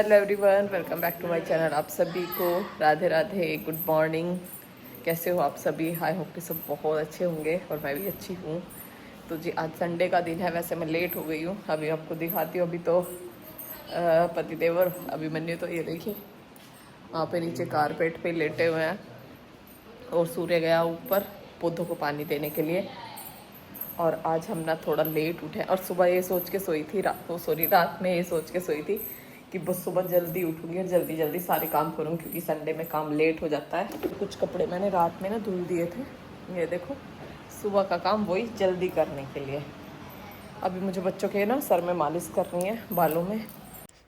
Hello everyone, welcome back to my channel. आप सभी को राधे राधे, गुड मॉर्निंग। कैसे हो आप सभी? आई होप कि सब बहुत अच्छे होंगे और मैं भी अच्छी हूँ। तो जी आज संडे का दिन है। वैसे मैं लेट हो गई हूँ, अभी आपको दिखाती हूँ। अभी तो पतिदेव और अभिमन्यु तो ये देखिए वहाँ पे नीचे कारपेट पे लेटे हुए हैं और सूर्य गया ऊपर पौधों को पानी देने के लिए। और आज हम ना थोड़ा लेट उठे और सुबह ये सोच के सोई थी, रात में ये सोच के सोई थी कि बस सुबह जल्दी उठूंगी और जल्दी जल्दी सारे काम करूँगी, क्योंकि संडे में काम लेट हो जाता है। तो कुछ कपड़े मैंने रात में ना धुल दिए थे, ये देखो। सुबह का काम वही जल्दी करने के लिए। अभी मुझे बच्चों के ना सर में मालिश करनी है, बालों में।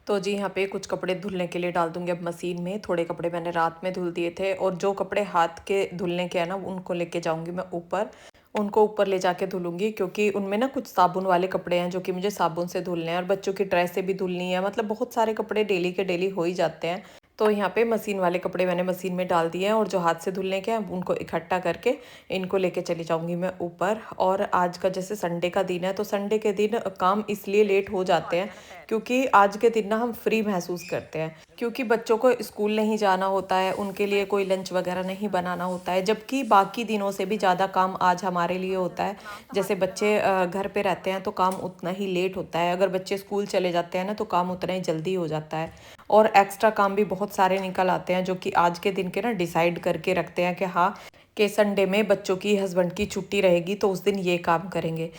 तो जी यहाँ पे कुछ कपड़े धुलने के लिए डाल दूंगी अब मशीन में। थोड़े कपड़े मैंने रात में धुल दिए थे और जो कपड़े हाथ के धुलने के हैं ना उनको लेके जाऊंगी मैं ऊपर। उनको ऊपर ले जाके धुलूंगी, क्योंकि उनमें ना कुछ साबुन वाले कपड़े हैं जो कि मुझे साबुन से धुलने हैं, और बच्चों की ड्रेसें भी धुलनी है। मतलब बहुत सारे कपड़े डेली के डेली हो ही जाते हैं। तो यहाँ पे मशीन वाले कपड़े मैंने मशीन में डाल दिए हैं और जो हाथ से धुलने के हैं उनको इकट्ठा करके इनको लेके चली जाऊंगी मैं ऊपर। और आज का जैसे संडे का दिन है, तो संडे के दिन काम इसलिए लेट हो जाते हैं क्योंकि आज के दिन ना हम फ्री महसूस करते हैं, क्योंकि बच्चों को स्कूल नहीं जाना होता है, उनके लिए कोई लंच वगैरह नहीं बनाना होता है। जबकि बाकी दिनों से भी ज़्यादा काम आज हमारे लिए होता है। जैसे बच्चे घर पे रहते हैं तो काम उतना ही लेट होता है, अगर बच्चे स्कूल चले जाते हैं ना तो काम उतना ही जल्दी हो जाता है। और एक्स्ट्रा काम भी बहुत सारे निकल आते हैं जो कि आज के दिन के ना डिसाइड करके रखते हैं कि हाँ, कि संडे में बच्चों की, हस्बैंड की छुट्टी रहेगी तो उस दिन ये काम करेंगे।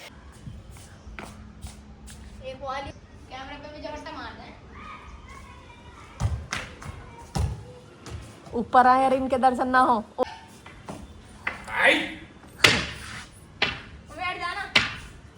ऊपर आए यार, इनके दर्शन ना हो।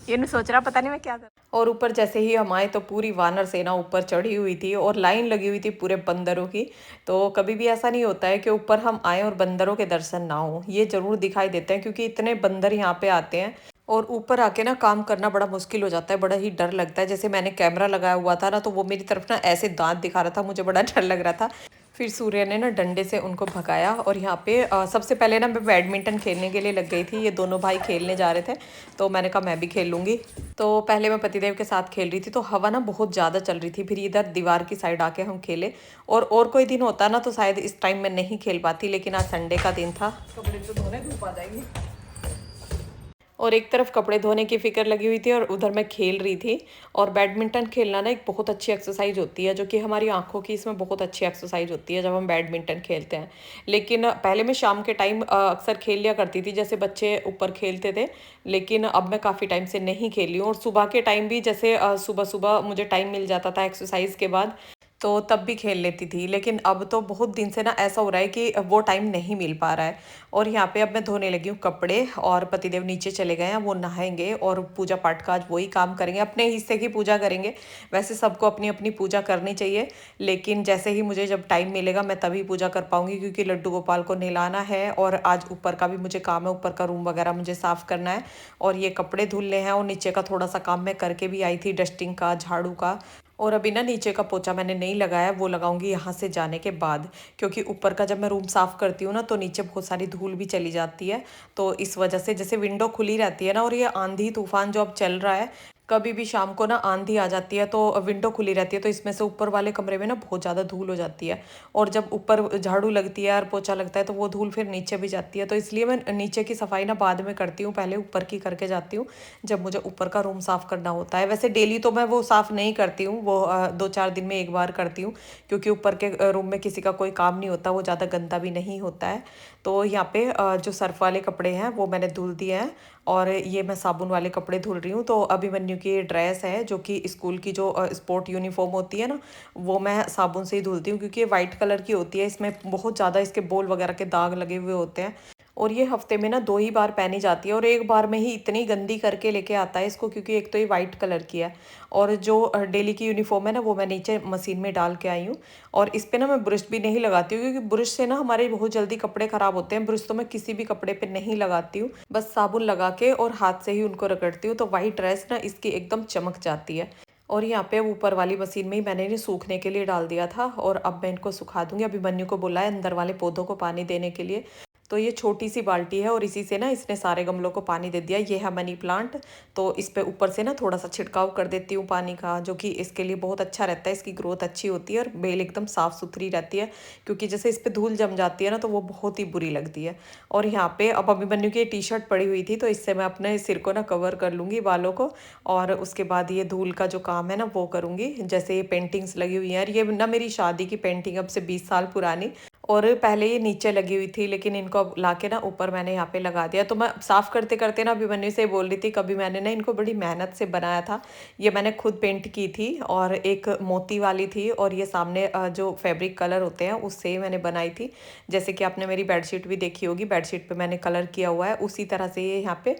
ये नहीं सोच रहा पता नहीं मैं क्या कर। और ऊपर जैसे ही हम आए तो पूरी वानर सेना ऊपर चढ़ी हुई थी और लाइन लगी हुई थी पूरे बंदरों की। तो कभी भी ऐसा नहीं होता है कि ऊपर हम आए और बंदरों के दर्शन ना हो, ये जरूर दिखाई देते हैं, क्योंकि इतने बंदर यहाँ पे आते हैं। और ऊपर आके ना काम करना बड़ा मुश्किल हो जाता है, बड़ा ही डर लगता है। जैसे मैंने कैमरा लगाया हुआ था ना, तो वो मेरी तरफ ना ऐसे दांत दिखा रहा था, मुझे बड़ा डर लग रहा था। फिर सूर्य ने ना डंडे से उनको भगाया। और यहाँ पे सबसे पहले ना मैं बैडमिंटन खेलने के लिए लग गई थी। ये दोनों भाई खेलने जा रहे थे तो मैंने कहा मैं भी खेल लूँगी। तो पहले मैं पतिदेव के साथ खेल रही थी, तो हवा ना बहुत ज़्यादा चल रही थी। फिर इधर दीवार की साइड आके हम खेले। और कोई दिन होता ना तो शायद इस टाइम में नहीं खेल पाती, लेकिन आज संडे का दिन था। कपड़े तो धोने धूप आ जाएगी। और एक तरफ कपड़े धोने की फिक्र लगी हुई थी और उधर मैं खेल रही थी। और बैडमिंटन खेलना ना एक बहुत अच्छी एक्सरसाइज होती है, जो कि हमारी आंखों की, इसमें बहुत अच्छी एक्सरसाइज होती है जब हम बैडमिंटन खेलते हैं। लेकिन पहले मैं शाम के टाइम अक्सर खेल लिया करती थी, जैसे बच्चे ऊपर खेलते थे। लेकिन अब मैं काफ़ी टाइम से नहीं खेली हूँ। और सुबह के टाइम भी जैसे सुबह सुबह मुझे टाइम मिल जाता था एक्सरसाइज के बाद, तो तब भी खेल लेती थी। लेकिन अब तो बहुत दिन से ना ऐसा हो रहा है कि वो टाइम नहीं मिल पा रहा है। और यहाँ पे अब मैं धोने लगी हूँ कपड़े, और पतिदेव नीचे चले गए हैं, वो नहाएंगे और पूजा पाठ का आज वही काम करेंगे, अपने हिस्से की पूजा करेंगे। वैसे सबको अपनी अपनी पूजा करनी चाहिए, लेकिन जैसे ही मुझे जब टाइम मिलेगा मैं तभी पूजा कर पाऊंगी, क्योंकि लड्डू गोपाल को नहलाना है और आज ऊपर का भी मुझे काम है, ऊपर का रूम वगैरह मुझे साफ़ करना है। और ये कपड़े धुलने हैं और नीचे का थोड़ा सा काम मैं करके भी आई थी, डस्टिंग का, झाड़ू का। और अभी ना नीचे का पोछा मैंने नहीं लगाया, वो लगाऊंगी यहाँ से जाने के बाद, क्योंकि ऊपर का जब मैं रूम साफ़ करती हूँ ना तो नीचे बहुत सारी धूल भी चली जाती है। तो इस वजह से, जैसे विंडो खुली रहती है ना, और ये आंधी तूफान जो अब चल रहा है, कभी भी शाम को ना आंधी आ जाती है तो विंडो खुली रहती है, तो इसमें से ऊपर वाले कमरे में ना बहुत ज़्यादा धूल हो जाती है। और जब ऊपर झाड़ू लगती है और पोछा लगता है तो वो धूल फिर नीचे भी जाती है। तो इसलिए मैं नीचे की सफाई ना बाद में करती हूँ, पहले ऊपर की करके जाती हूँ जब मुझे ऊपर का रूम साफ़ करना होता है। वैसे डेली तो मैं वो साफ़ नहीं करती हूँ, वो 2-4 दिन में एक बार करती हूँ, क्योंकि ऊपर के रूम में किसी का कोई काम नहीं होता, वो ज़्यादा गंदा भी नहीं होता है। तो यहाँ पे जो सर्फ वाले कपड़े हैं वो मैंने धुल दिए हैं, और ये मैं साबुन वाले कपड़े धुल रही हूँ। तो अभिमन्यु की ये ड्रेस है, जो कि स्कूल की जो स्पोर्ट यूनिफॉर्म होती है ना, वो मैं साबुन से ही धुलती हूँ, क्योंकि ये वाइट कलर की होती है, इसमें बहुत ज़्यादा इसके बोल वगैरह के दाग लगे हुए होते हैं। और ये हफ्ते में ना 2 ही बार पहनी जाती है, और एक बार में ही इतनी गंदी करके लेके आता है इसको, क्योंकि एक तो ये वाइट कलर की है। और जो डेली की यूनिफॉर्म है ना, वो मैं नीचे मशीन में डाल के आई हूँ। और इस पे ना मैं ब्रश भी नहीं लगाती हूँ, क्योंकि ब्रश से ना हमारे बहुत जल्दी कपड़े खराब होते हैं। ब्रश तो मैं किसी भी कपड़े पे नहीं लगाती हूँ, बस साबुन लगा के और हाथ से ही उनको रगड़ती हूँ, तो वाइट ड्रेस ना इसकी एकदम चमक जाती है। और यहाँ पे ऊपर वाली मशीन में ही मैंने इन्हें सूखने के लिए डाल दिया था, और अब मैं इनको सुखा दूंगी। अभिमन्यु को बोला है अंदर वाले पौधों को पानी देने के लिए। तो ये छोटी सी बाल्टी है और इसी से ना इसने सारे गमलों को पानी दे दिया। ये है मनी प्लांट, तो इस पे ऊपर से ना थोड़ा सा छिड़काव कर देती हूँ पानी का, जो कि इसके लिए बहुत अच्छा रहता है, इसकी ग्रोथ अच्छी होती है और बेल एकदम साफ़ सुथरी रहती है। क्योंकि जैसे इस पर धूल जम जाती है ना तो वो बहुत ही बुरी लगती है। और यहाँ पे अब अभिमन्यु की टी शर्ट पड़ी हुई थी, तो इससे मैं अपने सिर को ना कवर कर लूँगी, बालों को। और उसके बाद ये धूल का जो काम है ना वो करूँगी। जैसे ये पेंटिंग्स लगी हुई हैं, और ये ना मेरी शादी की पेंटिंग अब से 20 साल पुरानी, और पहले ये नीचे लगी हुई थी, लेकिन इनको अब लाके ना ऊपर मैंने यहाँ पे लगा दिया। तो मैं साफ़ करते करते ना अभिमन्यु से बोल रही थी, कभी मैंने ना इनको बड़ी मेहनत से बनाया था। ये मैंने खुद पेंट की थी, और एक मोती वाली थी, और ये सामने जो फैब्रिक कलर होते हैं उससे मैंने बनाई थी। जैसे कि आपने मेरी बेडशीट भी देखी होगी, बेडशीट पे मैंने कलर किया हुआ है, उसी तरह से ये यहाँ पे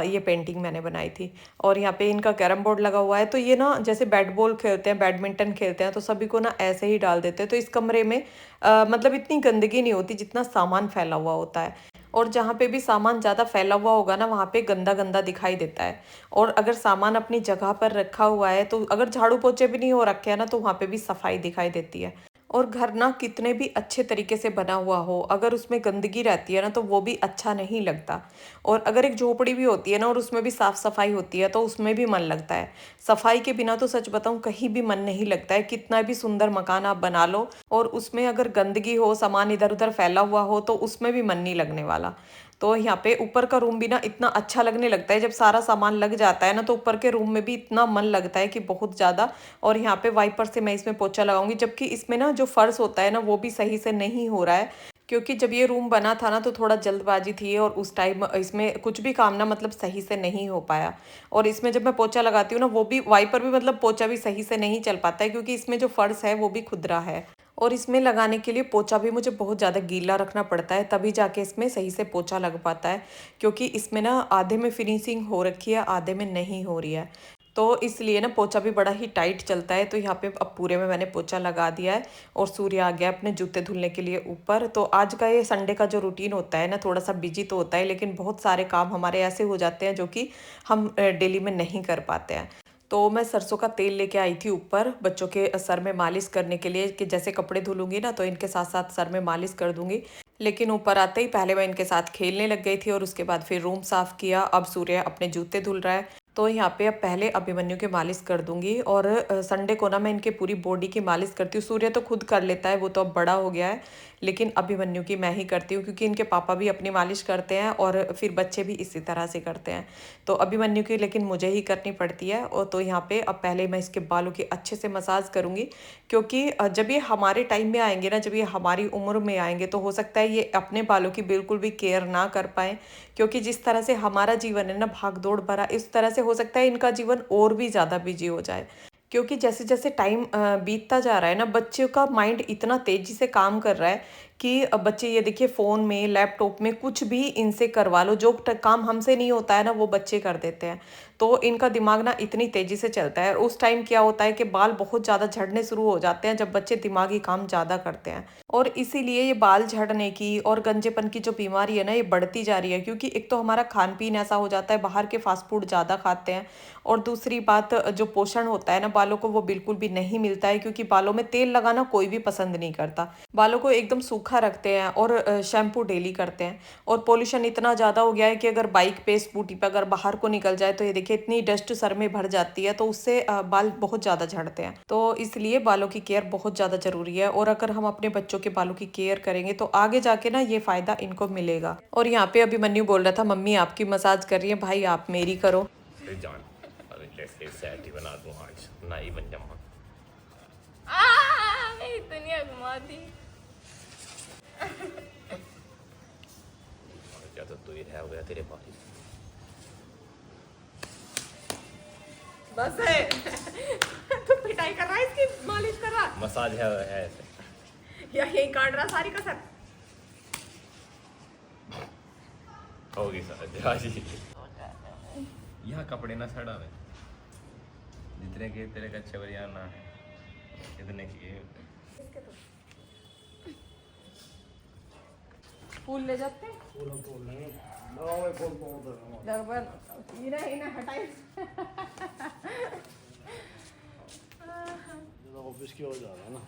ये पेंटिंग मैंने बनाई थी। और यहाँ पे इनका कैरम बोर्ड लगा हुआ है। तो ये ना जैसे बैट बॉल खेलते हैं, बैडमिंटन खेलते हैं, तो सभी को ना ऐसे ही डाल देते हैं। तो इस कमरे में मतलब इतनी गंदगी नहीं होती जितना सामान फैला हुआ होता है। और जहाँ पे भी सामान ज़्यादा फैला हुआ होगा ना वहाँ पे गंदा गंदा दिखाई देता है। और अगर सामान अपनी जगह पर रखा हुआ है, तो अगर झाड़ू पोछे भी नहीं हो रखे हैं ना, तो वहाँ पे भी सफाई दिखाई देती है। और घर ना कितने भी अच्छे तरीके से बना हुआ हो, अगर उसमें गंदगी रहती है ना तो वो भी अच्छा नहीं लगता। और अगर एक झोपड़ी भी होती है ना और उसमें भी साफ सफाई होती है, तो उसमें भी मन लगता है। सफाई के बिना तो सच बताऊं कहीं भी मन नहीं लगता है, कितना भी सुंदर मकान आप बना लो और उसमें अगर गंदगी हो, सामान इधर उधर फैला हुआ हो, तो उसमें भी मन नहीं लगने वाला। तो यहाँ पे ऊपर का रूम भी ना इतना अच्छा लगने लगता है, जब सारा सामान लग जाता है ना तो ऊपर के रूम में भी इतना मन लगता है कि बहुत ज़्यादा। और यहाँ पे वाइपर से मैं इसमें पोछा लगाऊंगी, जबकि इसमें ना जो फर्श होता है ना वो भी सही से नहीं हो रहा है। क्योंकि जब ये रूम बना था ना तो थोड़ा जल्दबाजी थी, और उस टाइम इसमें कुछ भी काम ना मतलब सही से नहीं हो पाया। और इसमें जब मैं पोछा लगाती हूँ ना, वो भी वाइपर भी मतलब पोछा भी सही से नहीं चल पाता है, क्योंकि इसमें जो फर्श है वो भी खुदरा है। और इसमें लगाने के लिए पोछा भी मुझे बहुत ज़्यादा गीला रखना पड़ता है, तभी जाके इसमें सही से पोछा लग पाता है। क्योंकि इसमें ना आधे में फिनिशिंग हो रखी है, आधे में नहीं हो रही है। तो इसलिए ना पोछा भी बड़ा ही टाइट चलता है। तो यहाँ पे अब पूरे में मैंने पोछा लगा दिया है, और सूर्य आ गया अपने जूते धुलने के लिए ऊपर। तो आज का ये संडे का जो रूटीन होता है ना, थोड़ा सा बिजी तो होता है, लेकिन बहुत सारे काम हमारे ऐसे हो जाते हैं जो कि हम डेली में नहीं कर पाते हैं। तो मैं सरसों का तेल लेके आई थी ऊपर बच्चों के सर में मालिश करने के लिए, कि जैसे कपड़े धुलूंगी ना तो इनके साथ साथ सर में मालिश कर दूंगी। लेकिन ऊपर आते ही पहले मैं इनके साथ खेलने लग गई थी, और उसके बाद फिर रूम साफ किया। अब सूर्य अपने जूते धुल रहा है, तो यहाँ पे अब पहले अभिमन्यु के मालिश कर दूंगी। और संडे को ना मैं इनके पूरी बॉडी की मालिश करती हूँ। सूर्य तो खुद कर लेता है, वो तो अब बड़ा हो गया है, लेकिन अभिमन्यु की मैं ही करती हूँ, क्योंकि इनके पापा भी अपनी मालिश करते हैं और फिर बच्चे भी इसी तरह से करते हैं। तो अभिमन्यु की लेकिन मुझे ही करनी पड़ती है। और तो यहाँ पे अब पहले मैं इसके बालों की अच्छे से मसाज करूँगी, क्योंकि जब ये हमारे टाइम में आएंगे ना, जब ये हमारी उम्र में आएंगे, तो हो सकता है ये अपने बालों की बिल्कुल भी केयर ना कर पाएँ। क्योंकि जिस तरह से हमारा जीवन है ना भाग दौड़ भरा, इस तरह से हो सकता है इनका जीवन और भी ज़्यादा बिजी हो जाए। क्योंकि जैसे जैसे टाइम बीतता जा रहा है ना, बच्चों का माइंड इतना तेजी से काम कर रहा है कि अब बच्चे ये देखिए फ़ोन में, लैपटॉप में कुछ भी इनसे करवा लो, जो काम हमसे नहीं होता है ना वो बच्चे कर देते हैं। तो इनका दिमाग ना इतनी तेज़ी से चलता है, और उस टाइम क्या होता है कि बाल बहुत ज़्यादा झड़ने शुरू हो जाते हैं, जब बच्चे दिमागी काम ज़्यादा करते हैं। और इसीलिए ये बाल झड़ने की और गंजेपन की जो बीमारी है ना, ये बढ़ती जा रही है। क्योंकि एक तो हमारा खान पीन ऐसा हो जाता है, बाहर के फास्ट फूड ज़्यादा खाते हैं, और दूसरी बात जो पोषण होता है ना बालों को, वो बिल्कुल भी नहीं मिलता है। क्योंकि बालों में तेल लगाना कोई भी पसंद नहीं करता, बालों को एकदम सूखा रखते हैं, और शैम्पू डेली करते हैं। और पोल्यूशन इतना ज़्यादा हो गया है कि अगर बाइक पे, स्कूटी पे अगर बाहर को निकल जाए, तो ये देखिए इतनी डस्ट सर में भर जाती है, तो उससे बाल बहुत ज़्यादा झड़ते हैं। तो इसलिए बालों की केयर बहुत ज़्यादा ज़रूरी है। और अगर हम अपने बच्चों के बालों की केयर करेंगे तो आगे जाके ना ये फ़ायदा इनको मिलेगा। और यहाँ पे अभिमन्यु बोल रहा था, मम्मी आपकी मसाज कर रही है, भाई आप मेरी करो। जान अरे कैसे सैटी बना दूं आज नाई बन जाऊंगा। मेरी दुनिया घुमा दी। और क्या तो तू ही रह गया तेरे पास। बस है तू पिटाई कर रहा है, इसकी मालिश कर रहा मसाज है ऐसे या यही काट रहा सारी कसर। होगी सर यहाँ कपड़े ना सड़ा में जितने के तेरे कच्चे बढ़िया ना है इतने किए फूल ले जाते हैं, फूल नहीं लगाओ, फूल बहुत है इना इना हटाई ऑफिस की हो जा रहा है ना।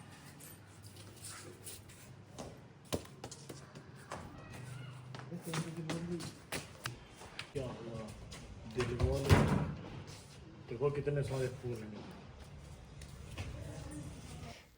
देखो कितने सारे फूल हैं।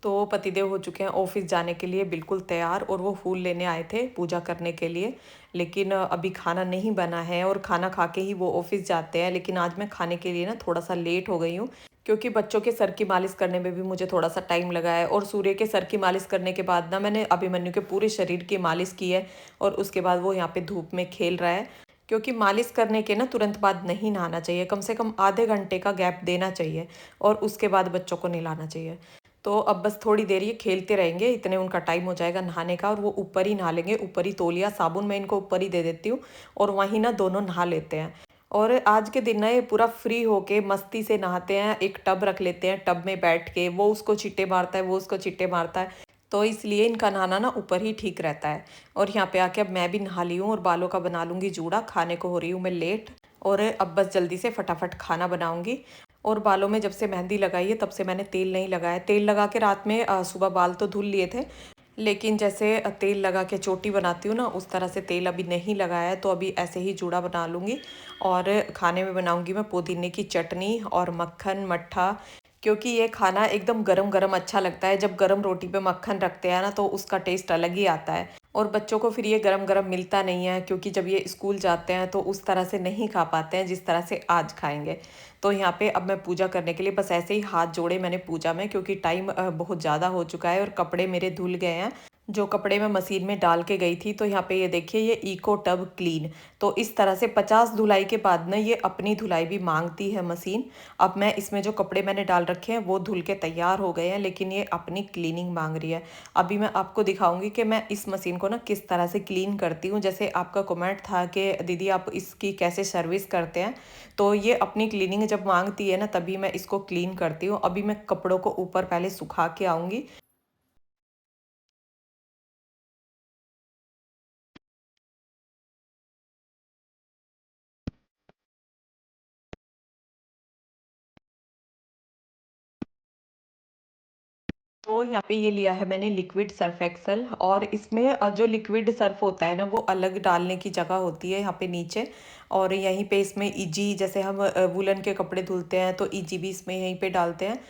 तो पतिदेव हो चुके हैं ऑफिस जाने के लिए बिल्कुल तैयार, और वो फूल लेने आए थे पूजा करने के लिए। लेकिन अभी खाना नहीं बना है और खाना खा के ही वो ऑफिस जाते हैं। लेकिन आज मैं खाने के लिए ना थोड़ा सा लेट हो गई हूँ, क्योंकि बच्चों के सर की मालिश करने में भी मुझे थोड़ा सा टाइम लगा है। और सूर्य के सर की मालिश करने के बाद ना मैंने अभिमन्यु के पूरे शरीर की मालिश की है, और उसके बाद वो यहाँ पे धूप में खेल रहा है। क्योंकि मालिश करने के ना तुरंत बाद नहीं नहाना चाहिए, कम से कम आधे घंटे का गैप देना चाहिए, और उसके बाद बच्चों को नहलाना चाहिए। तो अब बस थोड़ी देर ये खेलते रहेंगे, इतने उनका टाइम हो जाएगा नहाने का, और वो ऊपर ही नहा लेंगे। ऊपर ही तौलिया साबुन मैं इनको ऊपर ही दे देती हूँ, और वहीं ना दोनों नहा लेते हैं। और आज के दिन ना ये पूरा फ्री होके मस्ती से नहाते हैं। एक टब रख लेते हैं, टब में बैठ के वो उसको छिट्टे मारता है, वो उसको छिट्टे मारता है। तो इसलिए इनका नहाना ना ऊपर ही ठीक रहता है। और यहाँ पे आके अब मैं भी नहा ली हूँ, और बालों का बना लूँगी जूड़ा। खाने को हो रही हूँ मैं लेट, और अब बस जल्दी से फटाफट खाना बनाऊँगी। और बालों में जब से मेहंदी लगाई है तब से मैंने तेल नहीं लगाया। तेल लगा के रात में सुबह बाल तो धुल लिए थे, लेकिन जैसे तेल लगा के चोटी बनाती हूँ ना, उस तरह से तेल अभी नहीं लगाया है। तो अभी ऐसे ही जूड़ा बना लूँगी। और खाने में बनाऊँगी मैं पुदीने की चटनी और मक्खन मट्ठा, क्योंकि ये खाना एकदम गरम गरम अच्छा लगता है। जब गरम रोटी पे मक्खन रखते हैं ना, तो उसका टेस्ट अलग ही आता है। और बच्चों को फिर ये गरम गरम मिलता नहीं है, क्योंकि जब ये स्कूल जाते हैं तो उस तरह से नहीं खा पाते हैं जिस तरह से आज खाएंगे। तो यहाँ पे अब मैं पूजा करने के लिए बस ऐसे ही हाथ जोड़े मैंने पूजा में, क्योंकि टाइम बहुत ज़्यादा हो चुका है और कपड़े मेरे धुल गए हैं, जो कपड़े मैं मशीन में डाल के गई थी। तो यहाँ पे ये देखिए, ये इको टब क्लीन। तो इस तरह से 50 धुलाई के बाद ना ये अपनी धुलाई भी मांगती है मशीन। अब मैं इसमें जो कपड़े मैंने डाल रखे हैं वो धुल के तैयार हो गए हैं, लेकिन ये अपनी क्लीनिंग मांग रही है। अभी मैं आपको दिखाऊंगी कि मैं इस मशीन को ना किस तरह से क्लीन करती हूँ। जैसे आपका कमेंट था कि दीदी आप इसकी कैसे सर्विस करते हैं, तो ये अपनी क्लीनिंग जब मांगती है ना तभी मैं इसको क्लीन करती हूँ। अभी मैं कपड़ों को ऊपर पहले सुखा के आऊँगी। तो यहाँ पे ये लिया है मैंने लिक्विड सर्फ एक्सल, और इसमें जो लिक्विड सर्फ होता है ना, वो अलग डालने की जगह होती है यहाँ पे नीचे। और यहीं पे इसमें इजी, जैसे हम वुलन के कपड़े धुलते हैं तो इजी भी इसमें यहीं पे डालते हैं।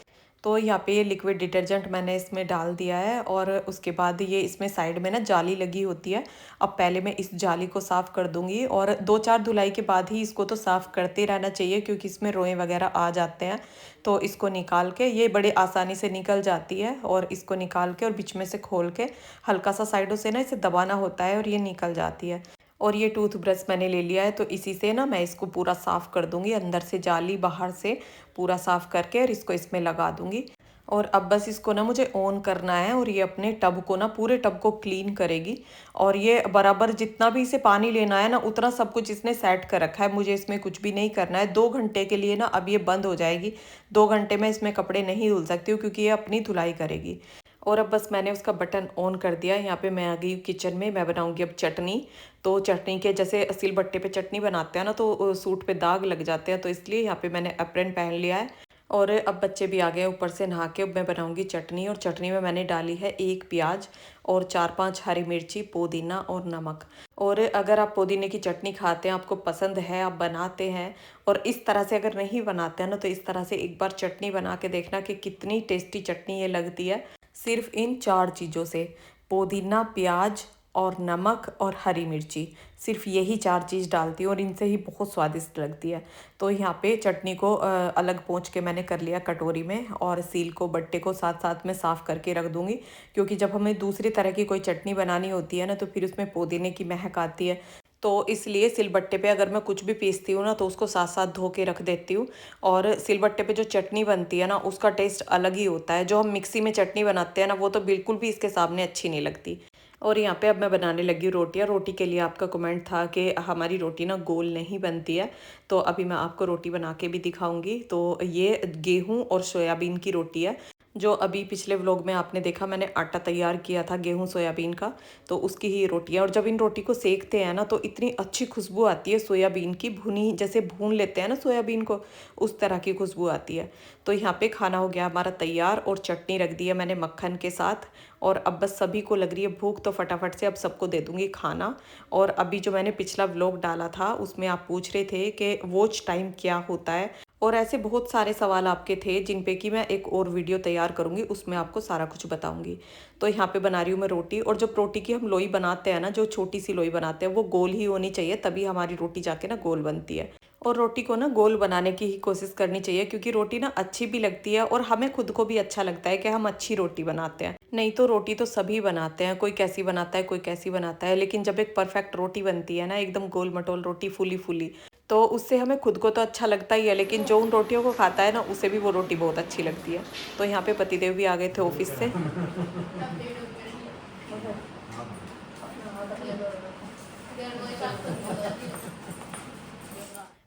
तो यहाँ पे ये लिक्विड डिटर्जेंट मैंने इसमें डाल दिया है, और उसके बाद ये इसमें साइड में ना जाली लगी होती है। अब पहले मैं इस जाली को साफ़ कर दूंगी, और 2-4 धुलाई के बाद ही इसको तो साफ़ करते रहना चाहिए, क्योंकि इसमें रोए वगैरह आ जाते हैं। तो इसको निकाल के, ये बड़े आसानी से निकल जाती है, और इसको निकाल के और बीच में से खोल के हल्का सा साइडों से ना इसे दबाना होता है, और ये निकल जाती है। और ये टूथ ब्रश मैंने ले लिया है, तो इसी से ना मैं इसको पूरा साफ़ कर दूंगी, अंदर से जाली बाहर से पूरा साफ़ करके, और इसको इसमें लगा दूंगी। और अब बस इसको ना मुझे ऑन करना है, और ये अपने टब को ना, पूरे टब को क्लीन करेगी। और ये बराबर जितना भी इसे पानी लेना है ना, उतना सब कुछ इसने सेट कर रखा है। मुझे इसमें कुछ भी नहीं करना है। 2 घंटे के लिए ना अब ये बंद हो जाएगी। 2 घंटे में इसमें कपड़े नहीं धुल सकती हूँ, क्योंकि ये अपनी धुलाई करेगी। और अब बस मैंने उसका बटन ऑन कर दिया। यहाँ पे मैं आ गई हूँ किचन में, मैं बनाऊंगी अब चटनी। तो चटनी के जैसे सिलबट्टे पे चटनी बनाते हैं ना, तो सूट पे दाग लग जाते हैं, तो इसलिए यहाँ पे मैंने एप्रन पहन लिया है। और अब बच्चे भी आ गए ऊपर से नहा के। अब मैं बनाऊंगी चटनी, और चटनी में मैंने डाली है 1 प्याज और 4-5 हरी मिर्ची, पुदीना और नमक। और अगर आप पुदीने की चटनी खाते हैं, आपको पसंद है, आप बनाते हैं, और इस तरह से अगर नहीं बनाते हैं ना, तो इस तरह से एक बार चटनी बना के देखना कि कितनी टेस्टी चटनी ये लगती है। सिर्फ इन 4 चीज़ों से, पुदीना, प्याज और नमक और हरी मिर्ची, सिर्फ यही 4 चीज़ डालती हूँ, और इनसे ही बहुत स्वादिष्ट लगती है। तो यहाँ पे चटनी को अलग पोंछ के मैंने कर लिया कटोरी में, और सील को, बट्टे को साथ साथ में साफ़ करके रख दूँगी। क्योंकि जब हमें दूसरी तरह की कोई चटनी बनानी होती है ना, तो फिर उसमें पुदीने की महक आती है। तो इसलिए सिलबट्टे पे अगर मैं कुछ भी पीसती हूँ ना, तो उसको साथ साथ धो के रख देती हूँ। और सिलबट्टे पे जो चटनी बनती है ना, उसका टेस्ट अलग ही होता है। जो हम मिक्सी में चटनी बनाते हैं ना, वो तो बिल्कुल भी इसके सामने अच्छी नहीं लगती। और यहाँ पे अब मैं बनाने लगी रोटियाँ। रोटी के लिए आपका कमेंट था कि हमारी रोटी ना गोल नहीं बनती है, तो अभी मैं आपको रोटी बना के भी दिखाऊंगी। तो ये गेहूँ और सोयाबीन की रोटी है, जो अभी पिछले व्लॉग में आपने देखा, मैंने आटा तैयार किया था गेहूं सोयाबीन का, तो उसकी ही रोटियां। और जब इन रोटी को सेकते हैं ना, तो इतनी अच्छी खुशबू आती है सोयाबीन की, भुनी, जैसे भून लेते हैं ना सोयाबीन को, उस तरह की खुशबू आती है। तो यहाँ पे खाना हो गया हमारा तैयार, और चटनी रख दी है मैंने मक्खन के साथ। और अब बस सभी को लग रही है भूख, तो फटाफट से अब सबको दे दूँगी खाना। और अभी जो मैंने पिछला व्लॉग डाला था, उसमें आप पूछ रहे थे कि वॉच टाइम क्या होता है। और ऐसे बहुत सारे सवाल आपके थे जिन पे कि मैं एक और वीडियो तैयार करूँगी, उसमें आपको सारा कुछ बताऊँगी। तो यहाँ पे बना रही हूँ मैं रोटी, और जब रोटी की हम लोई बनाते हैं ना, जो छोटी सी लोई बनाते हैं, वो गोल ही होनी चाहिए, तभी हमारी रोटी जाके ना गोल बनती है। और रोटी को ना गोल बनाने की ही कोशिश करनी चाहिए, क्योंकि रोटी ना अच्छी भी लगती है और हमें खुद को भी अच्छा लगता है कि हम अच्छी रोटी बनाते हैं। नहीं तो रोटी तो सभी बनाते हैं, कोई कैसी बनाता है, कोई कैसी बनाता है, लेकिन जब एक परफेक्ट रोटी बनती है ना, एकदम गोल मटोल रोटी, फूली फूली, तो उससे हमें खुद को तो अच्छा लगता ही है, लेकिन जो उन रोटियों को खाता है ना, उसे भी वो रोटी बहुत अच्छी लगती है। तो यहाँ पे पतिदेव भी आ गए थे ऑफिस से।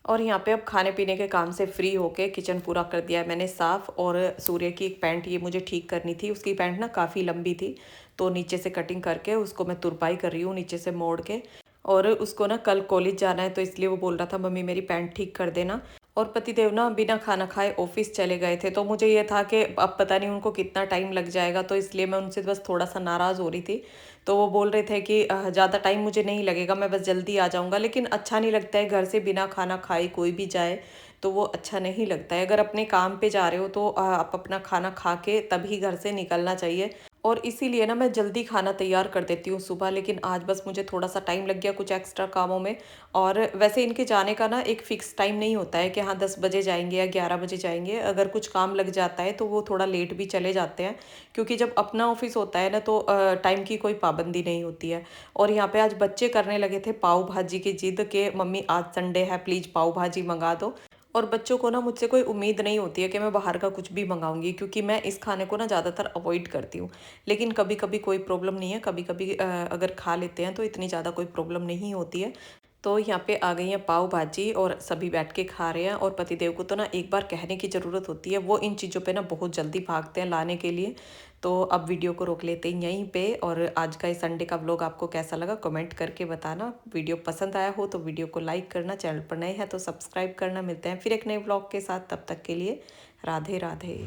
और यहाँ पे अब खाने पीने के काम से फ्री होके किचन पूरा कर दिया है मैंने साफ़। और सूर्य की एक पैंट ये मुझे ठीक करनी थी, उसकी पैंट ना काफ़ी लंबी थी, तो नीचे से कटिंग करके उसको मैं तुरपाई कर रही हूँ नीचे से मोड़ के। और उसको ना कल कॉलेज जाना है, तो इसलिए वो बोल रहा था मम्मी मेरी पैंट ठीक कर देना। और पतिदेव ना बिना खाना खाए ऑफिस चले गए थे, तो मुझे ये था कि अब पता नहीं उनको कितना टाइम लग जाएगा, तो इसलिए मैं उनसे बस थोड़ा सा नाराज़ हो रही थी। तो वो बोल रहे थे कि ज़्यादा टाइम मुझे नहीं लगेगा, मैं बस जल्दी आ जाऊँगा। लेकिन अच्छा नहीं लगता है घर से बिना खाना खाए कोई भी जाए, तो वो अच्छा नहीं लगता है। अगर अपने काम पे जा रहे हो तो आप अपना खाना खा के तभी घर से निकलना चाहिए। और इसीलिए ना मैं जल्दी खाना तैयार कर देती हूँ सुबह, लेकिन आज बस मुझे थोड़ा सा टाइम लग गया कुछ एक्स्ट्रा कामों में। और वैसे इनके जाने का ना एक फ़िक्स टाइम नहीं होता है कि हाँ 10 बजे जाएंगे या 11 बजे जाएंगे। अगर कुछ काम लग जाता है तो वो थोड़ा लेट भी चले जाते हैं, क्योंकि जब अपना ऑफिस होता है ना, तो टाइम की कोई पाबंदी नहीं होती है। और यहाँ पे आज बच्चे करने लगे थे पाव भाजी की जिद के मम्मी आज संडे है, प्लीज़ पाव भाजी मंगा दो। और बच्चों को ना मुझसे कोई उम्मीद नहीं होती है कि मैं बाहर का कुछ भी मंगाऊंगी, क्योंकि मैं इस खाने को ना ज़्यादातर अवॉइड करती हूँ। लेकिन कभी कभी कोई प्रॉब्लम नहीं है, कभी कभी अगर खा लेते हैं तो इतनी ज़्यादा कोई प्रॉब्लम नहीं होती है। तो यहाँ पे आ गई है पाव भाजी और सभी बैठ के खा रहे हैं। और पतिदेव को तो ना एक बार कहने की ज़रूरत होती है, वो इन चीज़ों पे ना बहुत जल्दी भागते हैं लाने के लिए। तो अब वीडियो को रोक लेते हैं यहीं पे। और आज का इस संडे का व्लॉग आपको कैसा लगा कमेंट करके बताना। वीडियो पसंद आया हो तो वीडियो को लाइक करना, चैनल पर नए हैं तो सब्सक्राइब करना। मिलते हैं फिर एक नए व्लॉग के साथ, तब तक के लिए राधे राधे।